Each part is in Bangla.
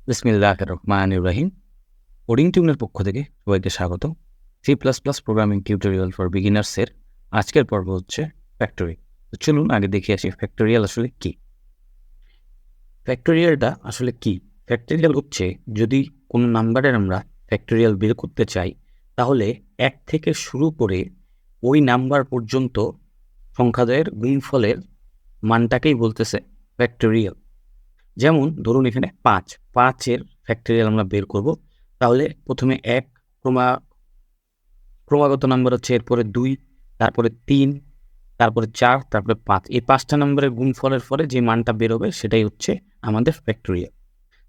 বিসমিল্লাহির রহমানির রহিম। কোডিং টিউনের পক্ষ থেকে সবাইকে স্বাগত। C++ প্রোগ্রামিং টিউটোরিয়াল ফর বিগিনার্সের আজকের পর্ব হচ্ছে ফ্যাক্টরি। তো চলুন আগে দেখে আসি ফ্যাক্টোরিয়াল আসলে কি। ফ্যাক্টোরিয়ালটা আসলে কি? ফ্যাক্টোরিয়াল হচ্ছে যদি কোনো নাম্বারের আমরা ফ্যাক্টোরিয়াল বের করতে চাই, তাহলে 1 থেকে শুরু করে ওই নাম্বার পর্যন্ত সংখ্যাদের গুণফলের মানটাকেই বলতেছে ফ্যাক্টোরিয়াল। যেমন ধরুন এখানে 5 এর ফ্যাক্টোরিয়াল আমরা বের করব, তাহলে প্রথমে 1 ক্রমাগত নাম্বার হচ্ছে, এরপরে 2, তারপরে 3, তারপরে 4, তারপরে 5। এই 5টা নাম্বারের গুণফলের ফলে যে মানটা বেরোবে সেটাই হচ্ছে আমাদের ফ্যাক্টোরিয়াল।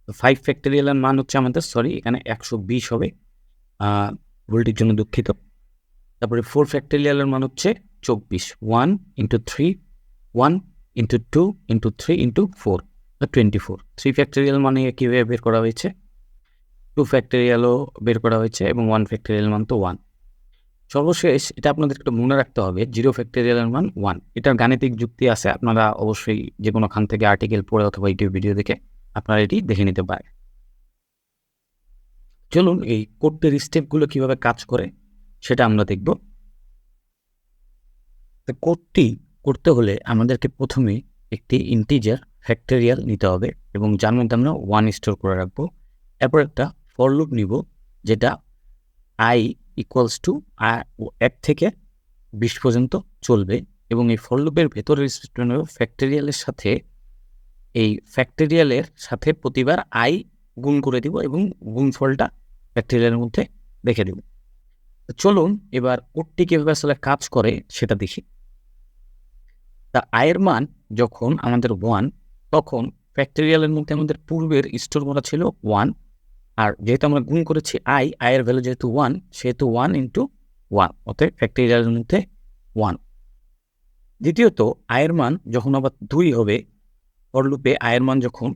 তো 5 ফ্যাক্টোরিয়ালের মান হচ্ছে আমাদের, এখানে 120 হবে, ভুলটির জন্য দুঃখিত। তারপরে 4 ফ্যাক্টোরিয়ালের মান হচ্ছে 24, 1 × 3, 1 × 2 × 3 × 4, 24। 3 ফ্যাক্টোরিয়াল মানে কীভাবে বের করা হয়েছে, 2 ফ্যাক্টোরিয়ালও বের করা হয়েছে এবং 1 ফ্যাক্টোরিয়াল মান তো 1। সর্বশেষ এটা আপনাদের একটু মনে রাখতে হবে, 0 ফ্যাক্টোরিয়ালের মান 1। এটার গাণিতিক যুক্তি আছে, আপনারা অবশ্যই যে কোনো খান থেকে আর্টিকেল পড়ে অথবা ইউটিউব ভিডিও দেখে আপনারা এটি দেখে নিতে পারেন। চলুন এই কোডটির স্টেপগুলো কিভাবে কাজ করে সেটা আমরা দেখব। তো কোডটি করতে হলে আমাদেরকে প্রথমে একটি ইন্টিজার ফ্যাক্টোরিয়াল নিতে হবে এবং যার মধ্যে আমরা 1 স্টোর করে রাখবো। এরপর একটা ফর লুপ নিব, যেটা i = 1 থেকে 20 পর্যন্ত চলবে এবং এই ফর লুপের ভেতরের স্টেটমেন্ট হবে ফ্যাক্টোরিয়ালের সাথে প্রতিবার i গুণ করে দিব এবং গুণফলটা ফ্যাক্টোরিয়ালের মধ্যে রেখে দেব। চলুন এবার কোডটি কিভাবে আসলে কাজ করে সেটা দেখি। তা i এর মান যখন আমাদের 1, তখন ফ্যাক্টোরিয়ালের মধ্যে আমাদের পূর্বের স্টোর করা ছিল 1, আর যেহেতু আমরা গুণ করেছি i এর ভ্যালু যেহেতু 1, সেহেতু 1 × 1, অতএব ফ্যাক্টোরিয়ালের মধ্যে 1। দ্বিতীয়ত i এর মান যখন আবার 2 হবে, ফর লুপে i এর মান যখন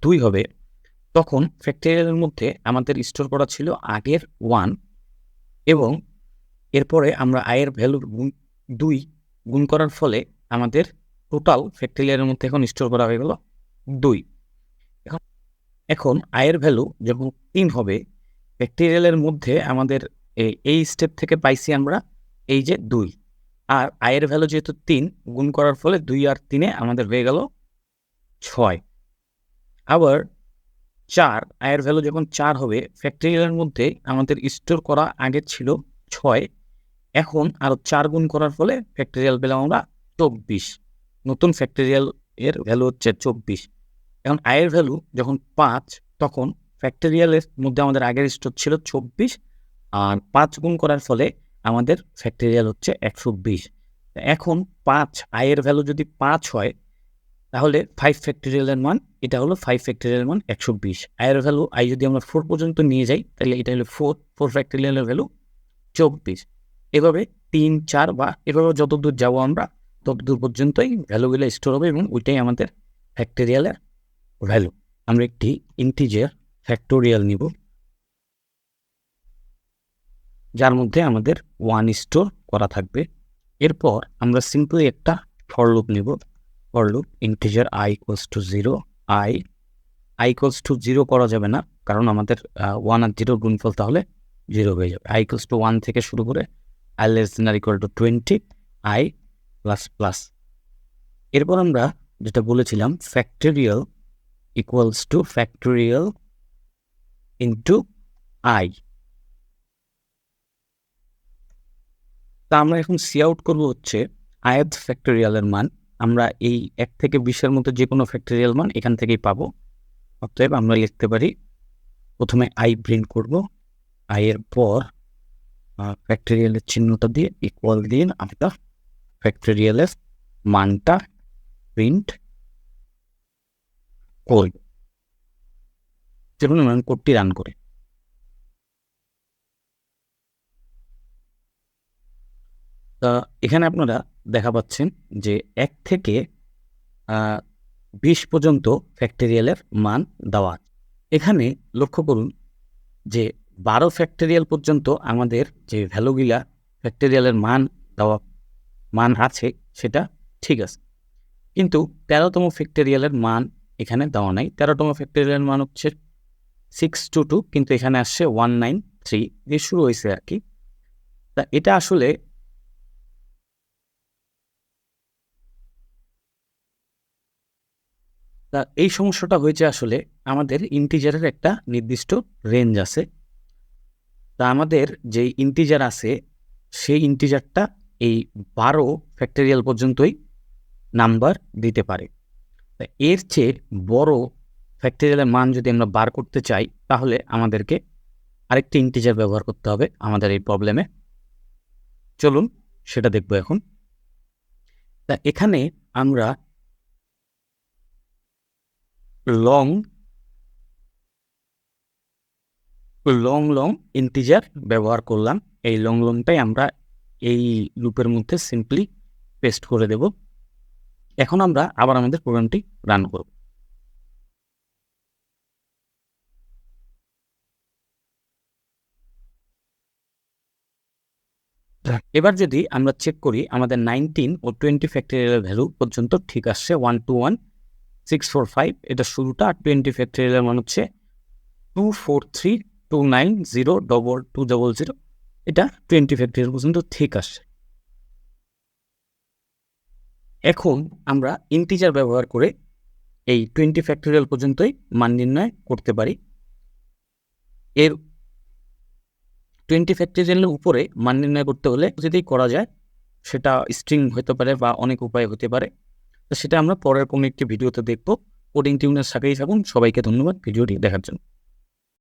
2 হবে, তখন ফ্যাক্টোরিয়ালের মধ্যে আমাদের স্টোর করা ছিল আগের 1 এবং এরপরে আমরা i এর ভ্যালু 2 গুণ করার ফলে আমাদের টোটাল ফ্যাক্টোরিয়ালের মধ্যে এখন স্টোর করা হয়ে গেল 2। এখন i এর ভ্যালু যখন 3 হবে, ফ্যাক্টোরিয়ালের মধ্যে আমাদের এই স্টেপ থেকে পাইছি আমরা এই যে 2, আর i এর ভ্যালু যেহেতু 3, গুণ করার ফলে 2 আর 3 আমাদের হয়ে গেল 6। আবার 4, i এর ভ্যালু যখন 4 হবে, ফ্যাক্টোরিয়ালের মধ্যে আমাদের স্টোর করা আগে ছিল 6, এখন আরও 4 গুণ করার ফলে ফ্যাক্টোরিয়াল পেলাম আমরা 24। নতুন ফ্যাক্টোরিয়াল এর ভ্যালু হচ্ছে 24। এখন i এর ভ্যালু যখন 5, তখন ফ্যাক্টোরিয়ালের মধ্যে আমাদের আগের স্টোর ছিল 24, আর 5 গুণ করার ফলে আমাদের ফ্যাক্টোরিয়াল হচ্ছে 120। এখন i এর ভ্যালু যদি 5 হয়, তাহলে 5 ফ্যাক্টোরিয়ালের মান, এটা হলো 5 ফ্যাক্টোরিয়ালের মান 120। i এর ভ্যালু যদি আমরা 4 পর্যন্ত নিয়ে যাই, তাহলে এটা হলো 4 ফ্যাক্টোরিয়ালের ভ্যালু 24। এভাবে 3, 4 বা এভাবে যতদূর যাবো আমরা ততদূর পর্যন্তই ভ্যালুগুলো স্টোর হবে এবং ওইটাই আমাদের ফ্যাক্টোরিয়ালের ভ্যালু। আমরা একটি ইন্টিজার ফ্যাক্টোরিয়াল নিব, যার মধ্যে আমাদের 1 স্টোর করা থাকবে। এরপর আমরা সিম্পলি একটা ফর লুপ নিব। For loop integer i = 0, i = 0 করা যাবে না, কারণ আমাদের 1 আর 0 গুণফল তাহলে 0 হয়ে যাবে। i = 1 থেকে শুরু করে i <= 20, i++। এরপর আমরা যেটা বলেছিলাম, ফ্যাক্টোরিয়াল = ফ্যাক্টোরিয়াল × i। তা আমরা এখন সি আউট করবো হচ্ছে ith ফ্যাক্টোরিয়ালের মান। আমরা এই 1 থেকে 20-এর মধ্যে যে কোনো ফ্যাক্টোরিয়াল মান এখান থেকেই পাবো। অতএব আমরা লিখতে পারি, প্রথমে i প্রিন্ট করব, i এর পর ফ্যাক্টোরিয়ালের চিহ্নটা দিয়ে ইকুয়াল দিয়ে আমরা ফ্যাক্টোরিয়ালের মানটা প্রিন্ট করব। চলুন আমরা কোডটি রান করি। তা এখানে আপনারা দেখা পাচ্ছেন যে 1 থেকে 20 পর্যন্ত ফ্যাক্টোরিয়ালের মান দেওয়া। এখানে লক্ষ্য করুন যে 12 ফ্যাক্টোরিয়াল পর্যন্ত আমাদের যে ভ্যালুগুলা ফ্যাক্টোরিয়ালের মান আছে সেটা ঠিক আছে, কিন্তু 13তম ফ্যাক্টোরিয়ালের মান এখানে দেওয়া নাই। 13তম ফ্যাক্টোরিয়াল মান হচ্ছে 622, কিন্তু এখানে আসছে 193 দিয়ে শুরু হয়েছে আর কি। তা এটা আসলে এই সমস্যাটা হয়েছে আসলে আমাদের ইন্টিজারের একটা নির্দিষ্ট রেঞ্জ আছে। তা আমাদের যে ইন্টিজার আছে সেই ইন্টিজারটা এই 12 ফ্যাক্টোরিয়াল পর্যন্তই নাম্বার দিতে পারে। এর চেয়ে বড় ফ্যাক্টোরিয়ালের মান যদি আমরা বার করতে চাই তাহলে আমাদেরকে আরেকটি ইন্টিজার ব্যবহার করতে হবে আমাদের এই প্রবলেমে। চলুন সেটা দেখব এখন। তা এখানে আমরা লং লং ইন্টিজার ব্যবহার করলাম। এই লংটাই আমরা এই লুপের মধ্যে সিম্পলি পেস্ট করে দেব। এখন আমরা আবার আমাদের প্রোগ্রামটি রান করব। এবার যদি আমরা চেক করি আমাদের 19 ও 20 ফ্যাক্টোরিয়াল ভ্যালু পর্যন্ত ঠিক আসছে 121645, এটা শুরুটা। 20 ফ্যাক্টোরিয়াল মান হচ্ছে 24329022200, এটা 20 ফ্যাক্টোরিয়াল পর্যন্ত ঠিক আসছে। এখন আমরা ইন্টিজার ব্যবহার করে এই 20 ফ্যাক্টোরিয়াল পর্যন্তই মান নির্ণয় করতে পারি। এর 20 ফ্যাক্টোরিয়ালের উপরে মান নির্ণয় করতে হলে যদি করা যায়, সেটা স্ট্রিং হতে পারে বা অনেক উপায় হতে পারে। তো সেটা আমরা পরের কোনো একটি ভিডিওতে দেখব। কোডিং টিউনের সাথেই থাকুন। সবাইকে ধন্যবাদ ভিডিওটি দেখার জন্য।